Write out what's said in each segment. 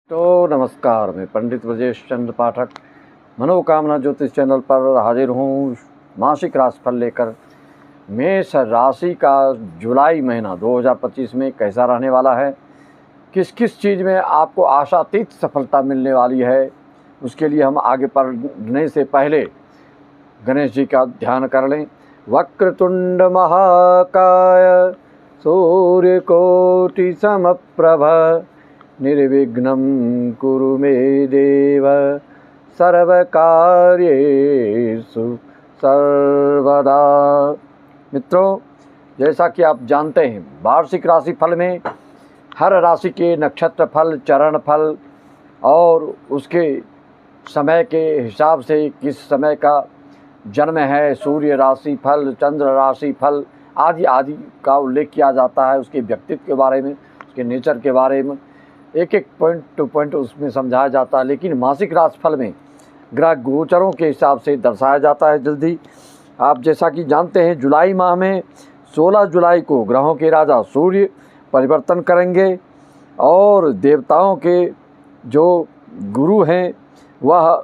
तो नमस्कार, मैं पंडित ब्रजेश चंद्र पाठक मनोकामना ज्योतिष चैनल पर हाजिर हूँ मासिक राशिफल लेकर। मेष राशि का जुलाई महीना 2025 में कैसा रहने वाला है, किस किस चीज़ में आपको आशातीत सफलता मिलने वाली है, उसके लिए हम आगे बढ़ने से पहले गणेश जी का ध्यान कर लें। वक्रतुंड महाकाय सूर्यकोटि समप्रभ निर्विघ्नं कुरु मे देव सर्वकार्येषु सर्वदा। मित्रों, जैसा कि आप जानते हैं, वार्षिक राशि फल में हर राशि के नक्षत्र फल, चरण फल और उसके समय के हिसाब से किस समय का जन्म है, सूर्य राशि फल, चंद्र राशि फल आदि आदि का उल्लेख किया जाता है। उसके व्यक्तित्व के बारे में, उसके नेचर के बारे में एक एक पॉइंट टू पॉइंट उसमें समझाया जाता है। लेकिन मासिक राशिफल में ग्रह गोचरों के हिसाब से दर्शाया जाता है। जल्दी आप जैसा कि जानते हैं, जुलाई माह में 16 जुलाई को ग्रहों के राजा सूर्य परिवर्तन करेंगे और देवताओं के जो गुरु हैं वह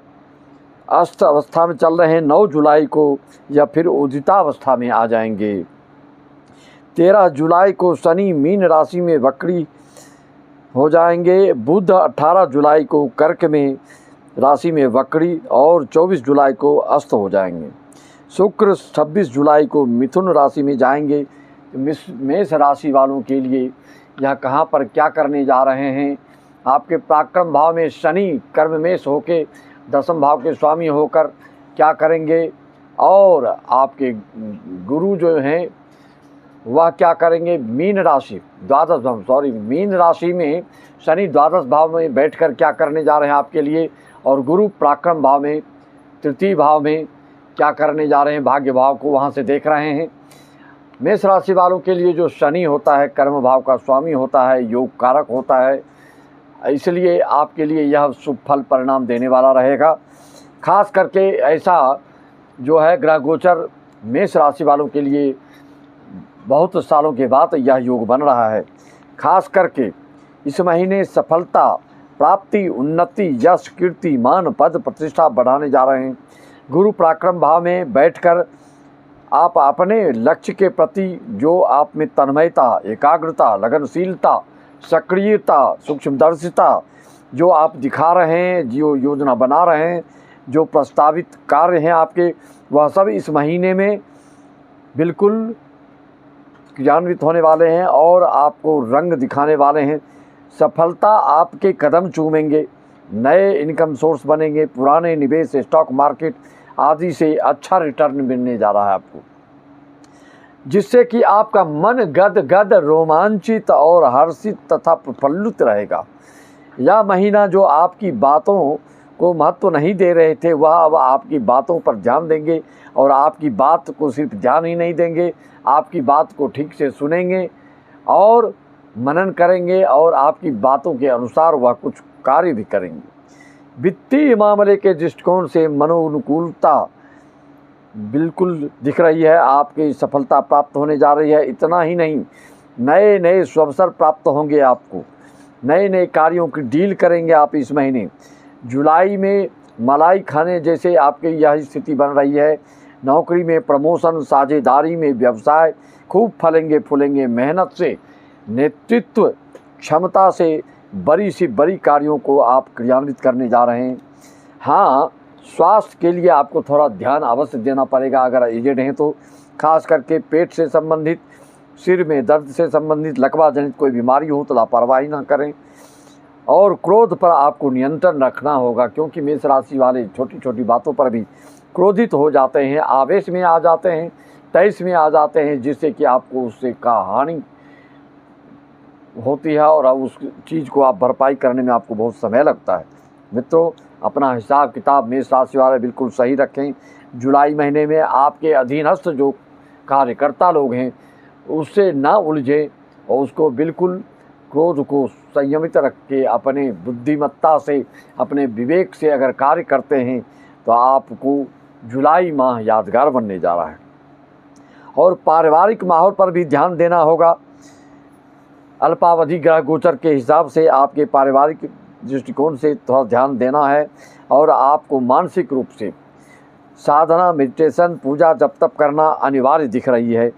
अस्त अवस्था में चल रहे हैं। 9 जुलाई को या फिर उदितावस्था में आ जाएंगे। 13 जुलाई को शनि मीन राशि में वक्री हो जाएंगे। बुध 18 जुलाई को कर्क में राशि में वक्री और 24 जुलाई को अस्त हो जाएंगे। शुक्र 26 जुलाई को मिथुन राशि में जाएंगे। मेष राशि वालों के लिए यह कहाँ पर क्या करने जा रहे हैं, आपके पराक्रम भाव में शनि कर्म मेष होके 10वें भाव के स्वामी होकर क्या करेंगे, और आपके गुरु जो हैं वह क्या करेंगे, मीन राशि मीन राशि में शनि 12 भाव में बैठकर क्या करने जा रहे हैं आपके लिए, और गुरु पराक्रम भाव में 3 भाव में क्या करने जा रहे हैं, भाग्य भाव को वहाँ से देख रहे हैं। मेष राशि वालों के लिए जो शनि होता है कर्म भाव का स्वामी होता है, योग कारक होता है, इसलिए आपके लिए यह शुभ फल परिणाम देने वाला रहेगा। खास करके ऐसा जो है ग्रह गोचर मेष राशि वालों के लिए बहुत सालों के बाद यह योग बन रहा है। खास करके इस महीने सफलता प्राप्ति, उन्नति, यश, कीर्ति, मान, पद, प्रतिष्ठा बढ़ाने जा रहे हैं। गुरु पराक्रम भाव में बैठकर आप अपने लक्ष्य के प्रति जो आप में तन्मयता, एकाग्रता, लगनशीलता, सक्रियता, सूक्ष्मदर्शिता जो आप दिखा रहे हैं, जो योजना बना रहे हैं, जो प्रस्तावित कार्य हैं आपके, वह सब इस महीने में बिल्कुल क्रियान्वित होने वाले हैं और आपको रंग दिखाने वाले हैं। सफलता आपके कदम चूमेंगे, नए इनकम सोर्स बनेंगे, पुराने निवेश, स्टॉक मार्केट आदि से अच्छा रिटर्न मिलने जा रहा है आपको, जिससे कि आपका मन गद गद रोमांचित और हर्षित तथा प्रफुल्लित रहेगा। यह महीना जो आपकी बातों को महत्व नहीं दे रहे थे, वह अब आपकी बातों पर ध्यान देंगे और आपकी बात को सिर्फ ध्यान ही नहीं देंगे, आपकी बात को ठीक से सुनेंगे और मनन करेंगे और आपकी बातों के अनुसार वह कुछ कार्य भी करेंगे। वित्तीय मामले के दृष्टिकोण से मनोनुकूलता बिल्कुल दिख रही है, आपकी सफलता प्राप्त होने जा रही है। इतना ही नहीं, नए नए अवसर प्राप्त होंगे आपको, नए नए कार्यों की डील करेंगे आप इस महीने। जुलाई में मलाई खाने जैसे आपकी यह स्थिति बन रही है। नौकरी में प्रमोशन, साझेदारी में व्यवसाय खूब फलेंगे फूलेंगे। मेहनत से, नेतृत्व क्षमता से बड़ी से बड़ी कार्यों को आप क्रियान्वित करने जा रहे हैं। हाँ, स्वास्थ्य के लिए आपको थोड़ा ध्यान अवश्य देना पड़ेगा अगर एजेड हैं तो। खास करके पेट से संबंधित, सिर में दर्द से संबंधित, लकवा जनित कोई बीमारी हो तो लापरवाही ना करें। और क्रोध पर आपको नियंत्रण रखना होगा, क्योंकि मेष राशि वाले छोटी छोटी बातों पर भी क्रोधित हो जाते हैं, आवेश में आ जाते हैं, तेईस में आ जाते हैं, जिससे कि आपको उससे का हानि होती है और उस चीज़ को आप भरपाई करने में आपको बहुत समय लगता है। मित्रों, अपना हिसाब किताब मेष राशि वाले बिल्कुल सही रखें। जुलाई महीने में आपके अधीनस्थ जो कार्यकर्ता लोग हैं उससे ना उलझें और उसको बिल्कुल क्रोध को संयमित रख के अपने बुद्धिमत्ता से, अपने विवेक से अगर कार्य करते हैं तो आपको जुलाई माह यादगार बनने जा रहा है। और पारिवारिक माहौल पर भी ध्यान देना होगा। अल्पावधि ग्रह गोचर के हिसाब से आपके पारिवारिक दृष्टिकोण से थोड़ा ध्यान देना है। और आपको मानसिक रूप से साधना, मेडिटेशन, पूजा, जप तप करना अनिवार्य दिख रही है।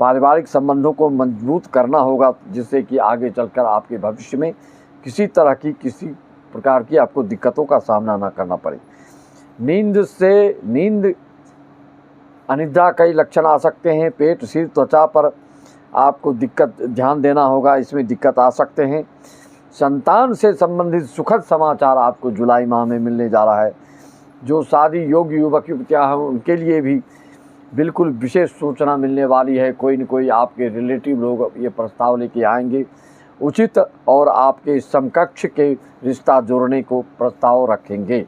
पारिवारिक संबंधों को मजबूत करना होगा, जिससे कि आगे चलकर आपके भविष्य में किसी प्रकार की आपको दिक्कतों का सामना ना करना पड़े। नींद अनिद्रा कई लक्षण आ सकते हैं। पेट, सिर, त्वचा पर आपको ध्यान देना होगा, इसमें दिक्कत आ सकते हैं। संतान से संबंधित सुखद समाचार आपको जुलाई माह में मिलने जा रहा है। जो शादी योग्य युवक युवतियाँ हैं उनके लिए भी बिल्कुल विशेष सूचना मिलने वाली है। कोई न कोई आपके रिलेटिव लोग ये प्रस्ताव लेके आएंगे, उचित और आपके समकक्ष के रिश्ता जोड़ने को प्रस्ताव रखेंगे।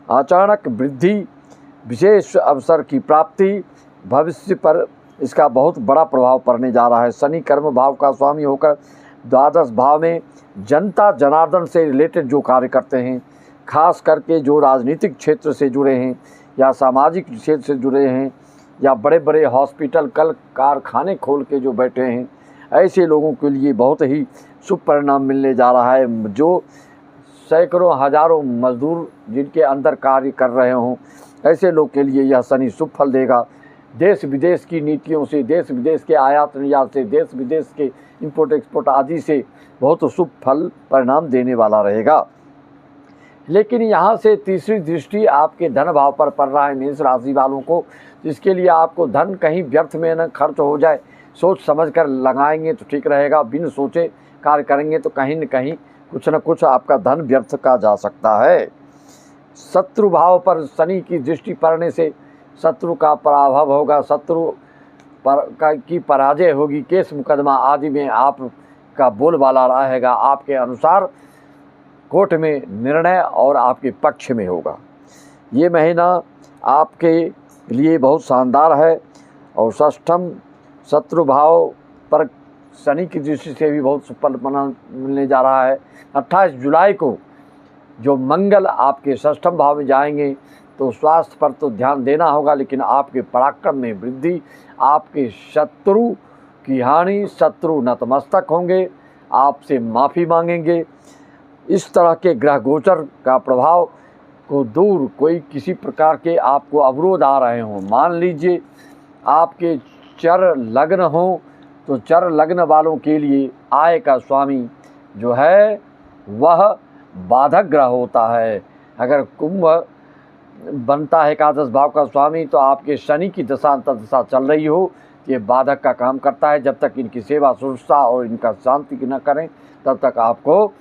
अचानक वृद्धि, विशेष अवसर की प्राप्ति, भविष्य पर इसका बहुत बड़ा प्रभाव पड़ने जा रहा है। शनि कर्म भाव का स्वामी होकर द्वादश भाव में जनता जनार्दन से रिलेटेड जो कार्य करते हैं, खास करके जो राजनीतिक क्षेत्र से जुड़े हैं या सामाजिक क्षेत्र से जुड़े हैं या बड़े बड़े हॉस्पिटल, कल कारखाने खोल के जो बैठे हैं, ऐसे लोगों के लिए बहुत ही शुभ परिणाम मिलने जा रहा है। जो सैकड़ों हजारों मजदूर जिनके अंदर कार्य कर रहे हों, ऐसे लोग के लिए यह शनि शुभ फल देगा। देश विदेश की नीतियों से, देश विदेश के आयात निर्यात से, देश विदेश के इंपोर्ट एक्सपोर्ट आदि से बहुत शुभ फल परिणाम देने वाला रहेगा। लेकिन यहाँ से तीसरी दृष्टि आपके धन भाव पर पड़ रहा है मेष राशि वालों को, जिसके लिए आपको धन कहीं व्यर्थ में न खर्च हो जाए। सोच समझ कर लगाएंगे तो ठीक रहेगा, बिन सोचे कार्य करेंगे तो कहीं न कहीं कुछ न कुछ आपका धन व्यर्थ का जा सकता है। शत्रु भाव पर शनि की दृष्टि पड़ने से शत्रु का पराभव होगा, शत्रु की पराजय होगी। केस मुकदमा आदि में आपका बोलबाला रहेगा, आपके अनुसार कोर्ट में निर्णय और आपके पक्ष में होगा। ये महीना आपके लिए बहुत शानदार है। और षष्ठम शत्रु भाव पर शनि की दृष्टि से भी बहुत सुफल मिलने जा रहा है। 28 जुलाई को जो मंगल आपके षष्ठम भाव में जाएंगे तो स्वास्थ्य पर तो ध्यान देना होगा, लेकिन आपके पराक्रम में वृद्धि, आपके शत्रु की हानि, शत्रु नतमस्तक होंगे, आपसे माफ़ी मांगेंगे। इस तरह के ग्रह गोचर का प्रभाव को दूर, कोई किसी प्रकार के आपको अवरोध आ रहे हों, मान लीजिए आपके चर लग्न हो, तो चर लग्न वालों के लिए आय का स्वामी जो है वह बाधक ग्रह होता है। अगर कुंभ बनता है एकादश भाव का स्वामी, तो आपके शनि की दशा अंतर्दशा चल रही हो, ये बाधक का काम करता है। जब तक इनकी सेवा सुरक्षा और इनका शांति न करें तब तक आपको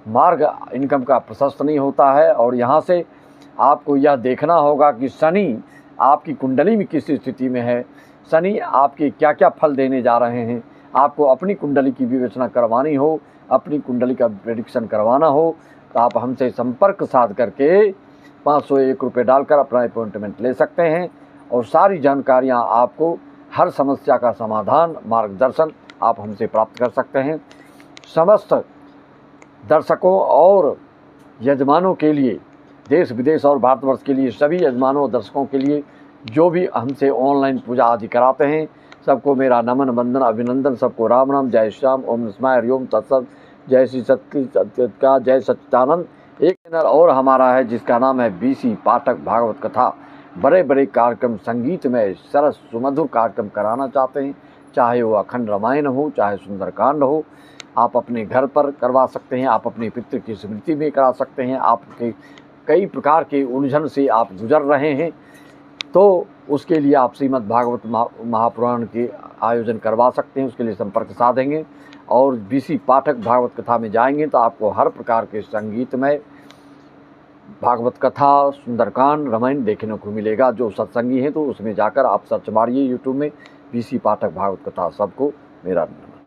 मार्ग इनकम का प्रशस्त नहीं होता है। और यहाँ से आपको यह देखना होगा कि शनि आपकी कुंडली में किस स्थिति में है, शनि आपके क्या क्या फल देने जा रहे हैं। आपको अपनी कुंडली की विवेचना करवानी हो, अपनी कुंडली का प्रेडिक्शन करवाना हो, तो आप हमसे संपर्क साध करके 501 रुपये डालकर अपना अपॉइंटमेंट ले सकते हैं। और सारी जानकारियाँ आपको, हर समस्या का समाधान, मार्गदर्शन आप हमसे प्राप्त कर सकते हैं। समस्त दर्शकों और यजमानों के लिए, देश विदेश और भारतवर्ष के लिए, सभी यजमानों और दर्शकों के लिए जो भी हमसे ऑनलाइन पूजा आदि कराते हैं, सबको मेरा नमन, वंदन, अभिनंदन। सबको राम राम, जय श्याम, ओम नमः हरिओम तत्सत, जय श्री सत्य का, जय सच्चिदानंद। एक चैनल और हमारा है जिसका नाम है बीसी पाठक भागवत कथा। बड़े बड़े कार्यक्रम, संगीत में सरस सुमधुर कार्यक्रम कराना चाहते हैं, चाहे वो अखंड रामायण हो, चाहे सुंदरकांड हो, आप अपने घर पर करवा सकते हैं, आप अपने पितृ की स्मृति में करा सकते हैं। आपके कई प्रकार के उलझन से आप गुजर रहे हैं तो उसके लिए आप श्रीमद् भागवत महापुराण के आयोजन करवा सकते हैं, उसके लिए संपर्क साधेंगे। और बीसी पाठक भागवत कथा में जाएंगे तो आपको हर प्रकार के संगीतमय भागवत कथा, सुंदरकांड, रामायण देखने को मिलेगा। जो सत्संगी हैं तो उसमें जाकर आप सर्च मारिए यूट्यूब में बीसी पाठक भागवत कथा। सबको मेरा